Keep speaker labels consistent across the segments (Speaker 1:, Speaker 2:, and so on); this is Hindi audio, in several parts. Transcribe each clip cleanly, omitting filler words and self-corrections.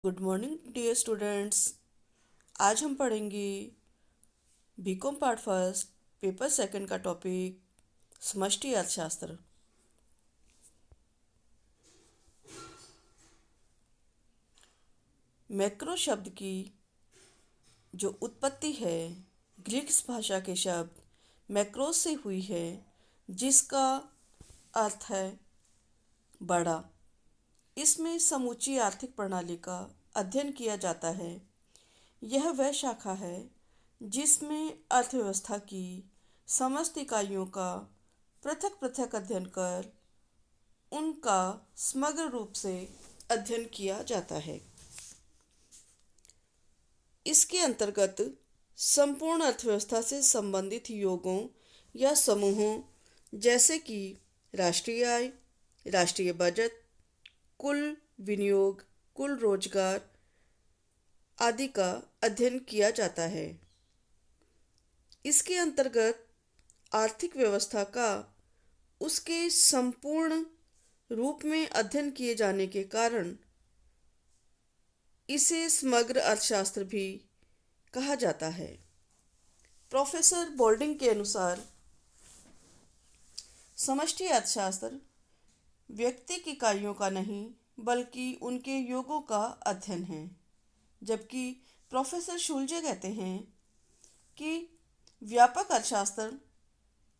Speaker 1: Good morning dear students. आज हम पढ़ेंगे BCom part first paper second का टॉपिक समष्टि अर्थशास्त्र। मैक्रो शब्द की जो उत्पत्ति है ग्रीक भाषा के शब्द मैक्रोस से हुई है, जिसका अर्थ है बड़ा। इसमें समूची आर्थिक प्रणाली का अध्ययन किया जाता है। यह वह शाखा है जिसमें अर्थव्यवस्था की समस्त इकाइयों का पृथक पृथक अध्ययन कर उनका समग्र रूप से अध्ययन किया जाता है। इसके अंतर्गत संपूर्ण अर्थव्यवस्था से संबंधित योगों या समूहों जैसे कि राष्ट्रीय आय, राष्ट्रीय बजट, कुल विनियोग, कुल रोजगार आदि का अध्ययन किया जाता है। इसके अंतर्गत आर्थिक व्यवस्था का उसके संपूर्ण रूप में अध्ययन किए जाने के कारण इसे समग्र अर्थशास्त्र भी कहा जाता है। प्रोफेसर बोल्डिंग के अनुसार समष्टि अर्थशास्त्र व्यक्तिक इकाइयों का नहीं बल्कि उनके योगों का अध्ययन है, जबकि प्रोफेसर शुल्जे कहते हैं कि व्यापक अर्थशास्त्र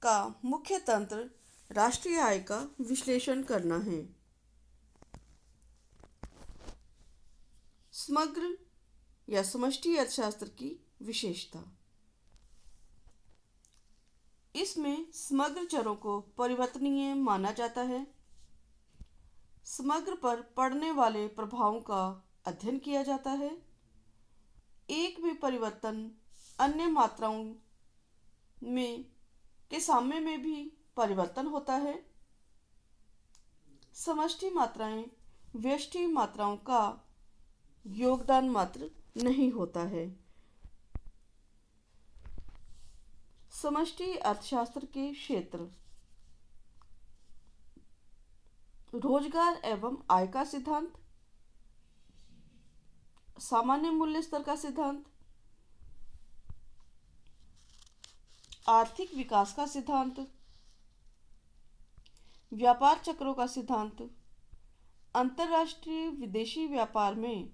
Speaker 1: का मुख्य तंत्र राष्ट्रीय आय का विश्लेषण करना है। समग्र या समष्टि अर्थशास्त्र की विशेषता, इसमें समग्र चरों को परिवर्तनीय माना जाता है। समग्र पर पड़ने वाले प्रभावों का अध्ययन किया जाता है। एक भी परिवर्तन अन्य मात्राओं में के साम्य में भी परिवर्तन होता है। समष्टि मात्राएं व्यष्टि मात्राओं का योगदान मात्र नहीं होता है। समष्टि अर्थशास्त्र के क्षेत्र, रोजगार एवं आय का सिद्धांत, सामान्य मूल्य स्तर का सिद्धांत, आर्थिक विकास का सिद्धांत, व्यापार चक्रों का सिद्धांत, अंतर्राष्ट्रीय विदेशी व्यापार में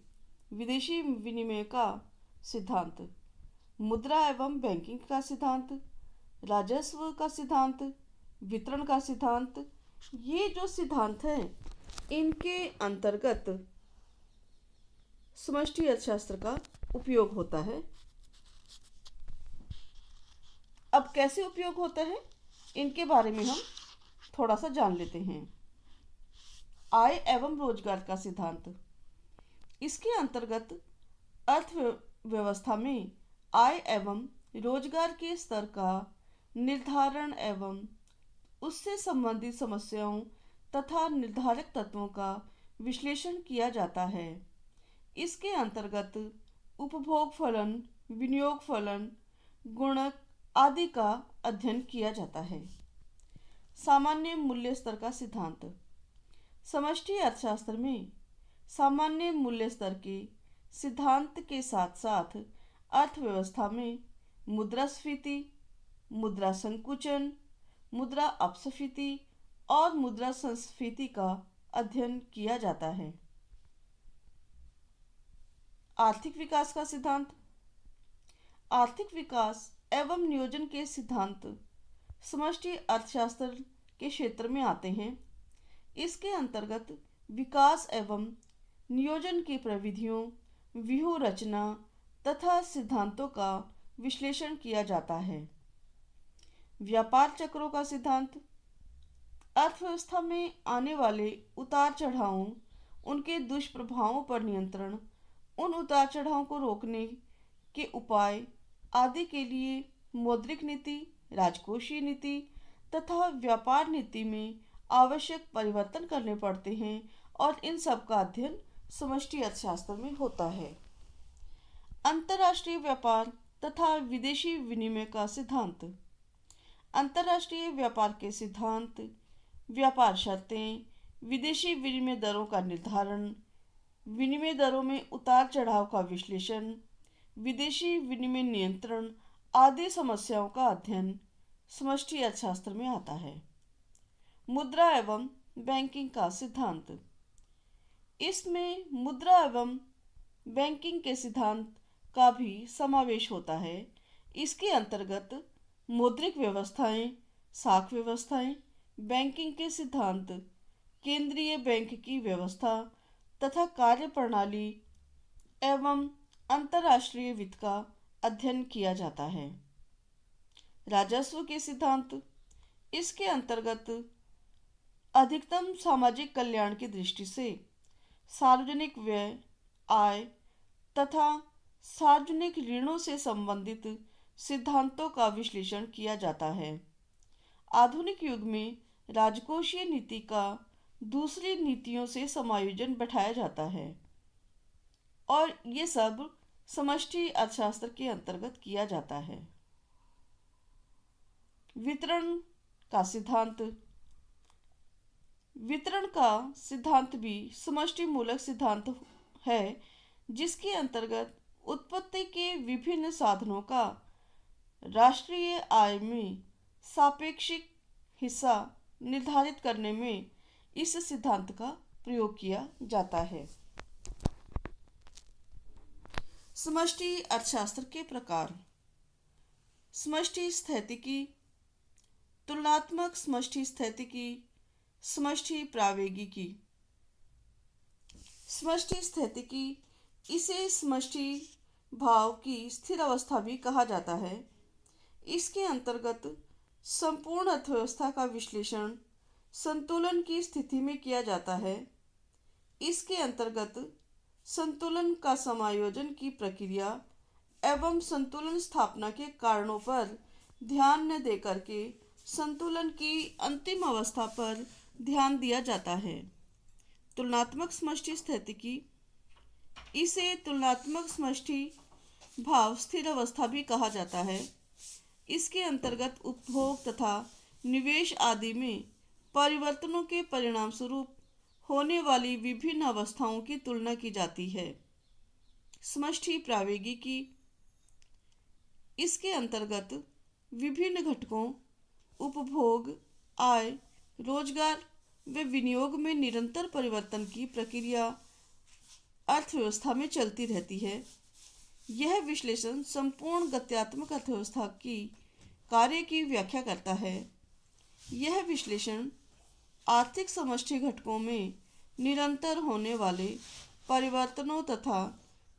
Speaker 1: विदेशी विनिमय का सिद्धांत, मुद्रा एवं बैंकिंग का सिद्धांत, राजस्व का सिद्धांत, वितरण का सिद्धांत। ये जो सिद्धांत हैं, इनके अंतर्गत समष्टि अर्थशास्त्र का उपयोग होता है। अब कैसे उपयोग होता है, इनके बारे में हम थोड़ा सा जान लेते हैं। आय एवं रोजगार का सिद्धांत, इसके अंतर्गत अर्थव्यवस्था में आय एवं रोजगार के स्तर का निर्धारण एवं उससे संबंधित समस्याओं तथा निर्धारक तत्वों का विश्लेषण किया जाता है। इसके अंतर्गत उपभोग फलन, विनियोग फलन, गुणक आदि का अध्ययन किया जाता है। सामान्य मूल्य स्तर का सिद्धांत, समष्टि अर्थशास्त्र में सामान्य मूल्य स्तर के सिद्धांत के साथ साथ अर्थव्यवस्था में मुद्रास्फीति, मुद्रा संकुचन, मुद्रा अपस्फीति और मुद्रा संस्फीति का अध्ययन किया जाता है। आर्थिक विकास का सिद्धांत, आर्थिक विकास एवं नियोजन के सिद्धांत समष्टि अर्थशास्त्र के क्षेत्र में आते हैं। इसके अंतर्गत विकास एवं नियोजन की प्रविधियों, व्यूह रचना तथा सिद्धांतों का विश्लेषण किया जाता है। व्यापार चक्रों का सिद्धांत, अर्थव्यवस्था में आने वाले उतार चढ़ावों, उनके दुष्प्रभावों पर नियंत्रण, उन उतार चढ़ावों को रोकने के उपाय आदि के लिए मौद्रिक नीति, राजकोषीय नीति तथा व्यापार नीति में आवश्यक परिवर्तन करने पड़ते हैं और इन सब का अध्ययन समष्टि अर्थशास्त्र में होता है। अंतर्राष्ट्रीय व्यापार तथा विदेशी विनिमय का सिद्धांत, अंतर्राष्ट्रीय व्यापार के सिद्धांत, व्यापार शर्तें, विदेशी विनिमय दरों का निर्धारण, विनिमय दरों में उतार चढ़ाव का विश्लेषण, विदेशी विनिमय नियंत्रण आदि समस्याओं का अध्ययन समष्टि अर्थशास्त्र में आता है। मुद्रा एवं बैंकिंग का सिद्धांत। इसमें मुद्रा एवं बैंकिंग के सिद्धांत का भी समावेश होता है। इसके अंतर्गत मौद्रिक व्यवस्थाएं, साख व्यवस्थाएं, बैंकिंग के सिद्धांत, केंद्रीय बैंक की व्यवस्था तथा कार्यप्रणाली एवं अंतर्राष्ट्रीय वित्त का अध्ययन किया जाता है। राजस्व के सिद्धांत। इसके अंतर्गत अधिकतम सामाजिक कल्याण की दृष्टि से सार्वजनिक व्यय, आय तथा सार्वजनिक ऋणों से संबंधित सिद्धांतों का विश्लेषण किया जाता है। आधुनिक युग में राजकोषीय नीति का दूसरी नीतियों से समायोजन बैठाया जाता है और ये सब समष्टि अर्थशास्त्र के अंतर्गत किया जाता है। वितरण का सिद्धांत। वितरण का सिद्धांत भी समष्टि मूलक सिद्धांत है, जिसके अंतर्गत उत्पत्ति के विभिन्न साधनों का राष्ट्रीय आय में सापेक्षिक हिस्सा निर्धारित करने में इस सिद्धांत का प्रयोग किया जाता है। समष्टि अर्थशास्त्र के प्रकार। समष्टि स्थैतिकी, तुलनात्मक समष्टि स्थैतिकी, समष्टि प्रावेगिकी। समष्टि स्थैतिकी, इसे समष्टि भाव की स्थिर अवस्था भी कहा जाता है। इसके अंतर्गत संपूर्ण अर्थव्यवस्था का विश्लेषण संतुलन की स्थिति में किया जाता है। इसके अंतर्गत संतुलन का समायोजन की प्रक्रिया एवं संतुलन स्थापना के कारणों पर ध्यान न देकर के संतुलन की अंतिम अवस्था पर ध्यान दिया जाता है। तुलनात्मक समष्टि स्थैतिकी, इसे तुलनात्मक समष्टि भाव स्थिर अवस्था भी कहा जाता है। इसके अंतर्गत उपभोग तथा निवेश आदि में परिवर्तनों के परिणाम स्वरूप होने वाली विभिन्न अवस्थाओं की तुलना की जाती है। समष्टि प्रावेगिकी, इसके अंतर्गत विभिन्न घटकों उपभोग, आय, रोजगार व विनियोग में निरंतर परिवर्तन की प्रक्रिया अर्थव्यवस्था में चलती रहती है। यह विश्लेषण संपूर्ण गत्यात्मक अर्थव्यवस्था की कार्य की व्याख्या करता है। यह विश्लेषण आर्थिक समष्टि घटकों में निरंतर होने वाले परिवर्तनों तथा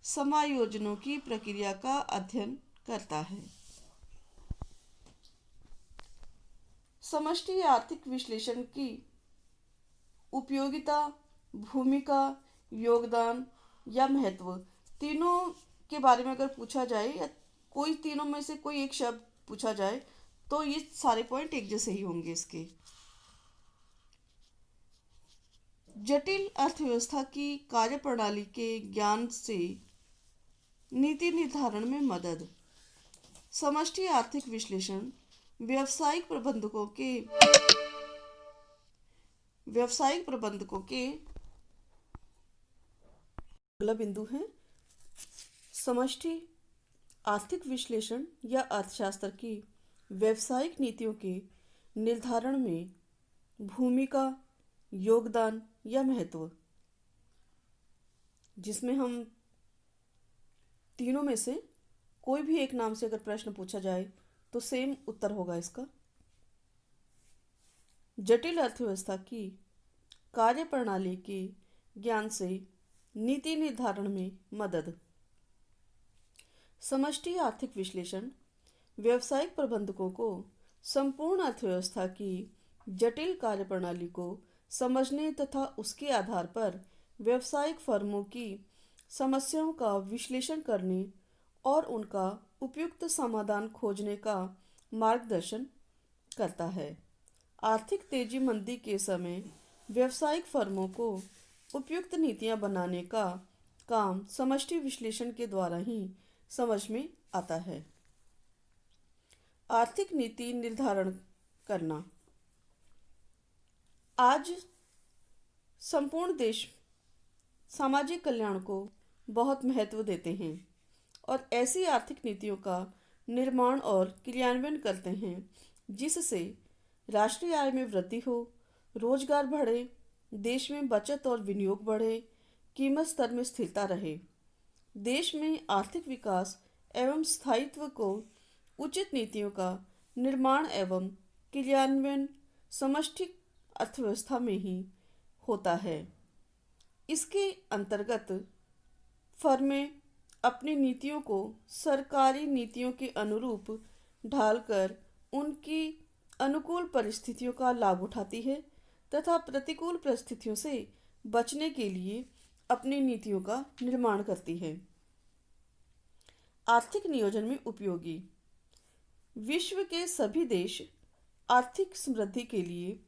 Speaker 1: समायोजनों की प्रक्रिया का अध्ययन करता है। समष्टि आर्थिक विश्लेषण की उपयोगिता, भूमिका, योगदान या महत्व तीनों के बारे में अगर पूछा जाए या कोई तीनों में से कोई एक शब्द पूछा जाए तो ये सारे पॉइंट एक जैसे ही होंगे इसके। जटिल अर्थव्यवस्था की कार्यप्रणाली के ज्ञान से नीति निर्धारण में मदद। समष्टि आर्थिक विश्लेषण व्यावसायिक प्रबंधकों के अगला बिंदु है। समष्टि आर्थिक विश्लेषण या अर्थशास्त्र की व्यावसायिक नीतियों के निर्धारण में भूमिका, योगदान या महत्व, जिसमें हम तीनों में से कोई भी एक नाम से अगर प्रश्न पूछा जाए तो सेम उत्तर होगा इसका। जटिल अर्थव्यवस्था की कार्यप्रणाली के ज्ञान से नीति निर्धारण में मदद। समष्टि आर्थिक विश्लेषण व्यावसायिक प्रबंधकों को संपूर्ण अर्थव्यवस्था की जटिल कार्यप्रणाली को समझने तथा उसके आधार पर व्यावसायिक फर्मों की समस्याओं का विश्लेषण करने और उनका उपयुक्त समाधान खोजने का मार्गदर्शन करता है। आर्थिक तेजी मंदी के समय व्यावसायिक फर्मों को उपयुक्त नीतियां बनाने का काम समष्टि विश्लेषण के द्वारा ही समझ में आता है। आर्थिक नीति निर्धारण करना। आज संपूर्ण देश सामाजिक कल्याण को बहुत महत्व देते हैं और ऐसी आर्थिक नीतियों का निर्माण और क्रियान्वयन करते हैं जिससे राष्ट्रीय आय में वृद्धि हो, रोजगार बढ़े, देश में बचत और विनियोग बढ़े, कीमत स्तर में स्थिरता रहे। देश में आर्थिक विकास एवं स्थायित्व को उचित नीतियों का निर्माण एवं क्रियान्वयन समष्टि अर्थव्यवस्था में ही होता है। इसके अंतर्गत फर्में अपनी नीतियों को सरकारी नीतियों के अनुरूप ढालकर उनकी अनुकूल परिस्थितियों का लाभ उठाती है तथा प्रतिकूल परिस्थितियों से बचने के लिए अपनी नीतियों का निर्माण करती है। आर्थिक नियोजन में उपयोगी। विश्व के सभी देश आर्थिक समृद्धि के लिए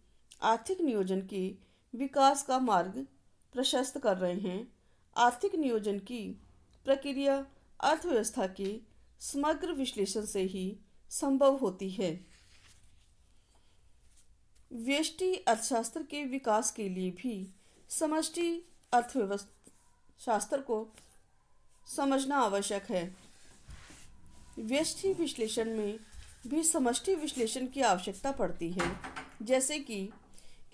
Speaker 1: आर्थिक नियोजन के विकास का मार्ग प्रशस्त कर रहे हैं। आर्थिक नियोजन की प्रक्रिया अर्थव्यवस्था के समग्र विश्लेषण से ही संभव होती है। व्यष्टि अर्थशास्त्र के विकास के लिए भी समष्टि अर्थव्यवस्था शास्त्र को समझना आवश्यक है। व्यष्टि विश्लेषण में भी समष्टि विश्लेषण की आवश्यकता पड़ती है, जैसे कि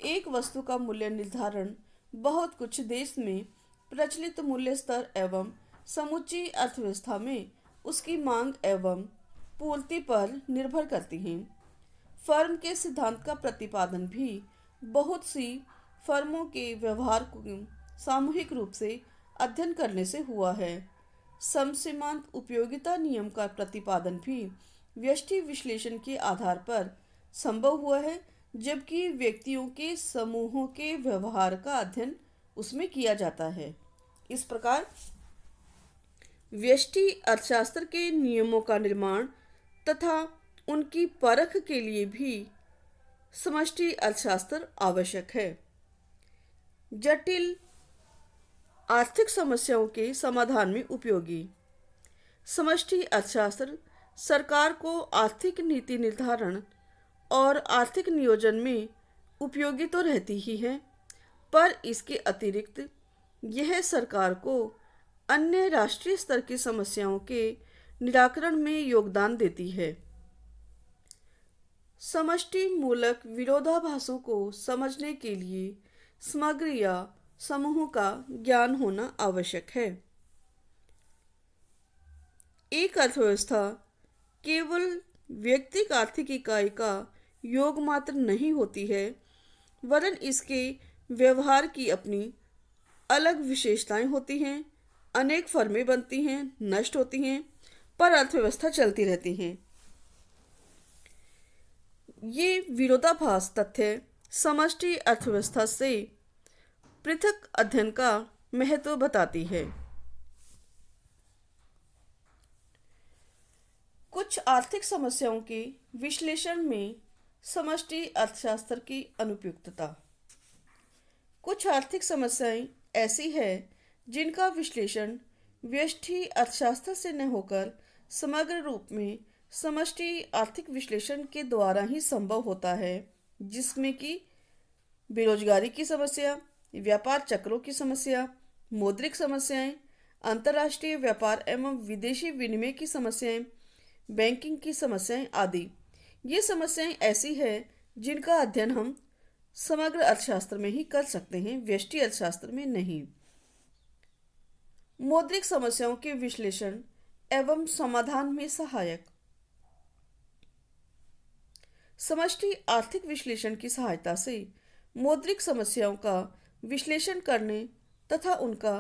Speaker 1: एक वस्तु का मूल्य निर्धारण बहुत कुछ देश में प्रचलित मूल्य स्तर एवं समूची अर्थव्यवस्था में उसकी मांग एवं पूर्ति पर निर्भर करती हैं। फर्म के सिद्धांत का प्रतिपादन भी बहुत सी फर्मों के व्यवहार को सामूहिक रूप से अध्ययन करने से हुआ है। समसीमांत उपयोगिता नियम का प्रतिपादन भी व्यष्टि विश्लेषण के आधार पर संभव हुआ है, जबकि व्यक्तियों के समूहों के व्यवहार का अध्ययन उसमें किया जाता है। इस प्रकार व्यष्टि अर्थशास्त्र के नियमों का निर्माण तथा उनकी परख के लिए भी समष्टि अर्थशास्त्र आवश्यक है। जटिल आर्थिक समस्याओं के समाधान में उपयोगी। समष्टि अर्थशास्त्र सरकार को आर्थिक नीति निर्धारण और आर्थिक नियोजन में उपयोगी तो रहती ही है, पर इसके अतिरिक्त यह सरकार को अन्य राष्ट्रीय स्तर की समस्याओं के निराकरण में योगदान देती है। समष्टि मूलक विरोधाभासों को समझने के लिए समग्र या समूह का ज्ञान होना आवश्यक है। एक अर्थव्यवस्था केवल व्यक्तिगत आर्थिक इकाई का योग मात्र नहीं होती है, वरन इसके व्यवहार की अपनी अलग विशेषताएं होती हैं। अनेक फर्में बनती हैं, नष्ट होती हैं, पर अर्थव्यवस्था चलती रहती हैं। ये विरोधाभास तथ्य समष्टि अर्थव्यवस्था से पृथक अध्ययन का महत्व बताती है। कुछ आर्थिक समस्याओं के विश्लेषण में समष्टि अर्थशास्त्र की अनुपयुक्तता। कुछ आर्थिक समस्याएं ऐसी है जिनका विश्लेषण व्यष्टि अर्थशास्त्र से न होकर समग्र रूप में समष्टि आर्थिक विश्लेषण के द्वारा ही संभव होता है, जिसमें कि बेरोजगारी की समस्या, व्यापार चक्रों की समस्या, मौद्रिक समस्याएं, अंतर्राष्ट्रीय व्यापार एवं विदेशी विनिमय की समस्याएं, बैंकिंग की समस्याएं आदि। ये समस्याएं ऐसी है जिनका अध्ययन हम समग्र अर्थशास्त्र में ही कर सकते हैं, व्यष्टि अर्थशास्त्र में नहीं। मौद्रिक समस्याओं के विश्लेषण एवं समाधान में सहायक। समष्टि आर्थिक विश्लेषण की सहायता से मौद्रिक समस्याओं का विश्लेषण करने तथा उनका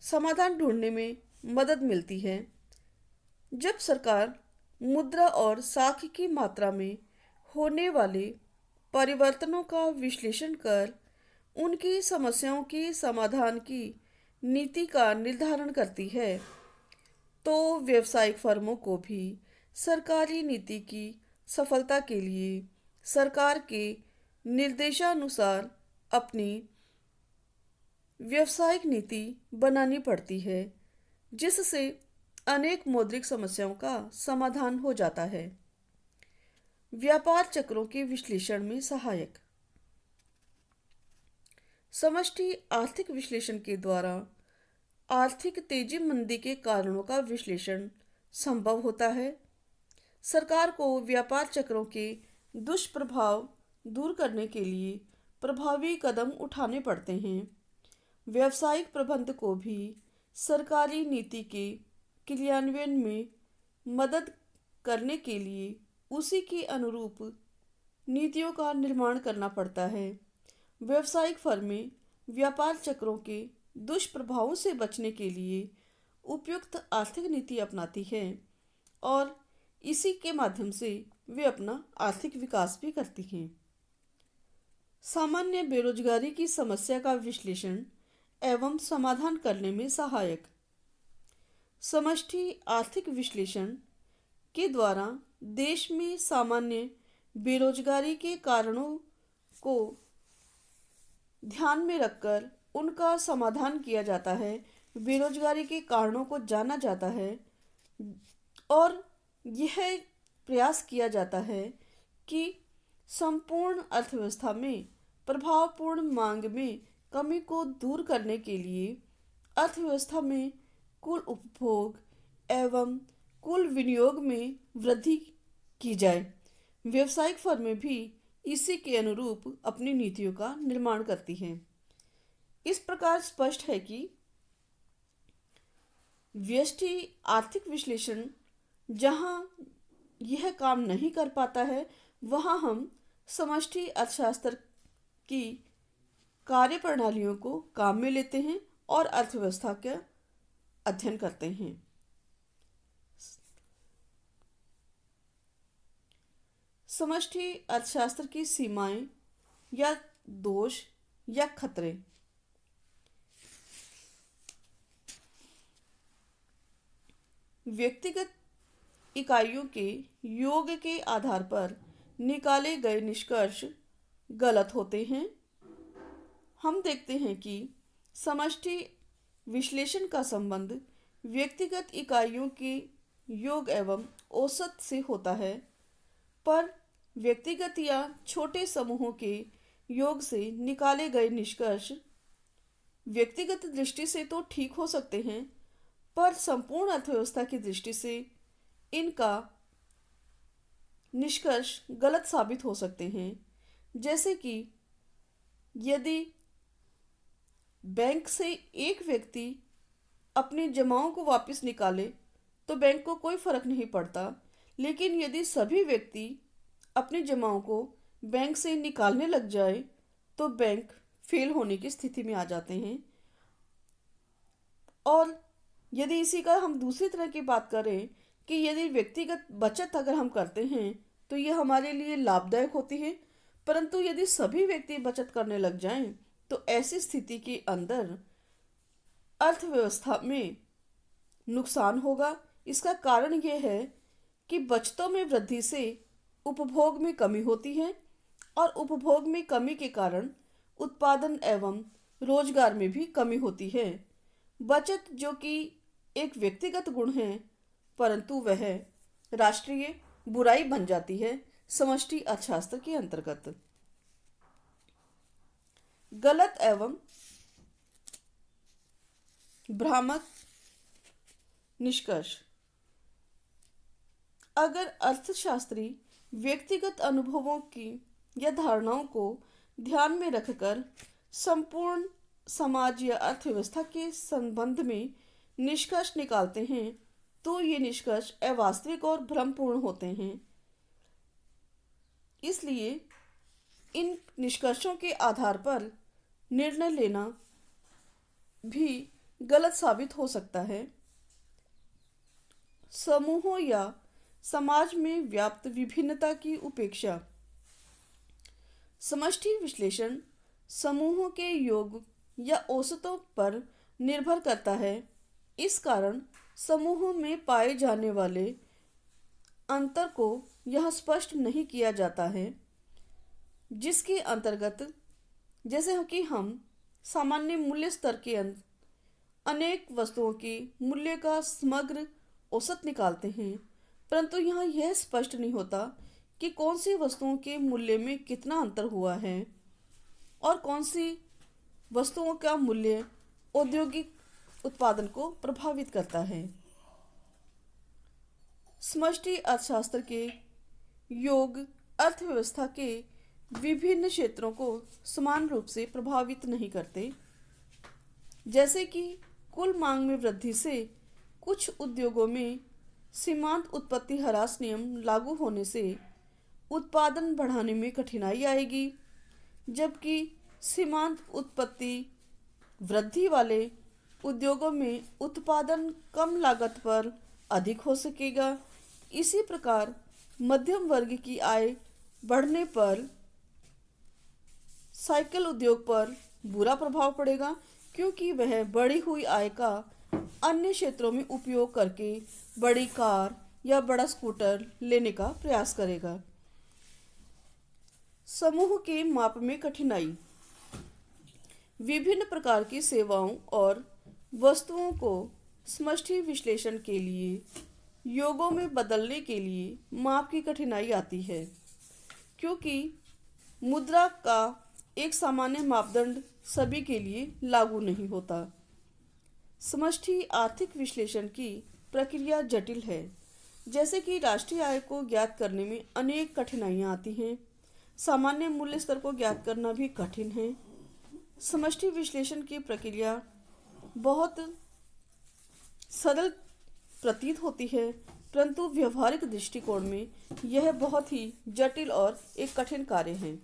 Speaker 1: समाधान ढूंढने में मदद मिलती है। जब सरकार मुद्रा और साख की मात्रा में होने वाले परिवर्तनों का विश्लेषण कर उनकी समस्याओं के समाधान की नीति का निर्धारण करती है, तो व्यावसायिक फर्मों को भी सरकारी नीति की सफलता के लिए सरकार के निर्देशानुसार अपनी व्यावसायिक नीति बनानी पड़ती है, जिससे अनेक मौद्रिक समस्याओं का समाधान हो जाता है। व्यापार चक्रों के विश्लेषण में सहायक। समष्टि आर्थिक विश्लेषण के द्वारा आर्थिक तेजी मंदी के कारणों का विश्लेषण संभव होता है। सरकार को व्यापार चक्रों के दुष्प्रभाव दूर करने के लिए प्रभावी कदम उठाने पड़ते हैं। व्यावसायिक प्रबंधन को भी सरकारी नीति के क्रियान्वयन में मदद करने के लिए उसी के अनुरूप नीतियों का निर्माण करना पड़ता है। व्यावसायिक फर्में व्यापार चक्रों के दुष्प्रभावों से बचने के लिए उपयुक्त आर्थिक नीति अपनाती है और इसी के माध्यम से वे अपना आर्थिक विकास भी करती हैं। सामान्य बेरोजगारी की समस्या का विश्लेषण एवं समाधान करने में सहायक। समष्टि आर्थिक विश्लेषण के द्वारा देश में सामान्य बेरोजगारी के कारणों को ध्यान में रखकर उनका समाधान किया जाता है। बेरोजगारी के कारणों को जाना जाता है और यह प्रयास किया जाता है कि संपूर्ण अर्थव्यवस्था में प्रभावपूर्ण मांग में कमी को दूर करने के लिए अर्थव्यवस्था में कुल उपभोग एवं कुल विनियोग में वृद्धि की जाए। व्यावसायिक फर्में भी इसी के अनुरूप अपनी नीतियों का निर्माण करती हैं। इस प्रकार स्पष्ट है कि व्यष्टि आर्थिक विश्लेषण जहां यह काम नहीं कर पाता है वहां हम समष्टि अर्थशास्त्र की कार्यप्रणालियों को काम में लेते हैं और अर्थव्यवस्था का अध्ययन करते हैं। समष्टि अर्थशास्त्र की सीमाएं या दोष या खतरे। व्यक्तिगत इकाइयों के योग के आधार पर निकाले गए निष्कर्ष गलत होते हैं। हम देखते हैं कि समष्टि विश्लेषण का संबंध व्यक्तिगत इकाइयों के योग एवं औसत से होता है, पर व्यक्तिगत या छोटे समूहों के योग से निकाले गए निष्कर्ष व्यक्तिगत दृष्टि से तो ठीक हो सकते हैं, पर संपूर्ण अर्थव्यवस्था की दृष्टि से इनका निष्कर्ष गलत साबित हो सकते हैं। जैसे कि यदि बैंक से एक व्यक्ति अपने जमाओं को वापस निकाले तो बैंक को कोई फर्क नहीं पड़ता, लेकिन यदि सभी व्यक्ति अपने जमाओं को बैंक से निकालने लग जाए तो बैंक फेल होने की स्थिति में आ जाते हैं। और यदि इसी का हम दूसरी तरह की बात करें कि यदि व्यक्तिगत बचत अगर हम करते हैं तो ये हमारे लिए लाभदायक होती है, परंतु यदि सभी व्यक्ति बचत करने लग जाएं तो ऐसी स्थिति के अंदर अर्थव्यवस्था में नुकसान होगा। इसका कारण यह है कि बचतों में वृद्धि से उपभोग में कमी होती है और उपभोग में कमी के कारण उत्पादन एवं रोजगार में भी कमी होती है। बचत जो कि एक व्यक्तिगत गुण है, परंतु वह राष्ट्रीय बुराई बन जाती है समष्टि अर्थशास्त्र के अंतर्गत। गलत एवं भ्रामक निष्कर्ष। अगर अर्थशास्त्री व्यक्तिगत अनुभवों की या धारणाओं को ध्यान में रखकर संपूर्ण समाज या अर्थव्यवस्था के संबंध में निष्कर्ष निकालते हैं तो ये निष्कर्ष अवास्तविक और भ्रमपूर्ण होते हैं। इसलिए इन निष्कर्षों के आधार पर निर्णय लेना भी गलत साबित हो सकता है। समूहों या समाज में व्याप्त विभिन्नता की उपेक्षा। समष्टि विश्लेषण समूहों के योग या औसतों पर निर्भर करता है। इस कारण समूहों में पाए जाने वाले अंतर को यह स्पष्ट नहीं किया जाता है, जिसके अंतर्गत जैसे कि हम सामान्य मूल्य स्तर के अनेक वस्तुओं के मूल्य का समग्र औसत निकालते हैं, परंतु यहाँ यह स्पष्ट नहीं होता कि कौन सी वस्तुओं के मूल्य में कितना अंतर हुआ है और कौन सी वस्तुओं का मूल्य औद्योगिक उत्पादन को प्रभावित करता है। समष्टि अर्थशास्त्र के योग अर्थव्यवस्था के विभिन्न क्षेत्रों को समान रूप से प्रभावित नहीं करते। जैसे कि कुल मांग में वृद्धि से कुछ उद्योगों में सीमांत उत्पत्ति ह्रास नियम लागू होने से उत्पादन बढ़ाने में कठिनाई आएगी, जबकि सीमांत उत्पत्ति वृद्धि वाले उद्योगों में उत्पादन कम लागत पर अधिक हो सकेगा। इसी प्रकार मध्यम वर्ग की आय बढ़ने पर साइकिल उद्योग पर बुरा प्रभाव पड़ेगा, क्योंकि वह बढ़ी हुई आय का अन्य क्षेत्रों में उपयोग करके बड़ी कार या बड़ा स्कूटर लेने का प्रयास करेगा। समूह के माप में कठिनाई। विभिन्न प्रकार की सेवाओं और वस्तुओं को समष्टि विश्लेषण के लिए योगों में बदलने के लिए माप की कठिनाई आती है, क्योंकि मुद्रा का एक सामान्य मापदंड सभी के लिए लागू नहीं होता। समष्टि आर्थिक विश्लेषण की प्रक्रिया जटिल है, जैसे कि राष्ट्रीय आय को ज्ञात करने में अनेक कठिनाइयाँ आती हैं। सामान्य मूल्य स्तर को ज्ञात करना भी कठिन है। समष्टि विश्लेषण की प्रक्रिया बहुत सरल प्रतीत होती है, परंतु व्यवहारिक दृष्टिकोण में यह बहुत ही जटिल और एक कठिन कार्य है।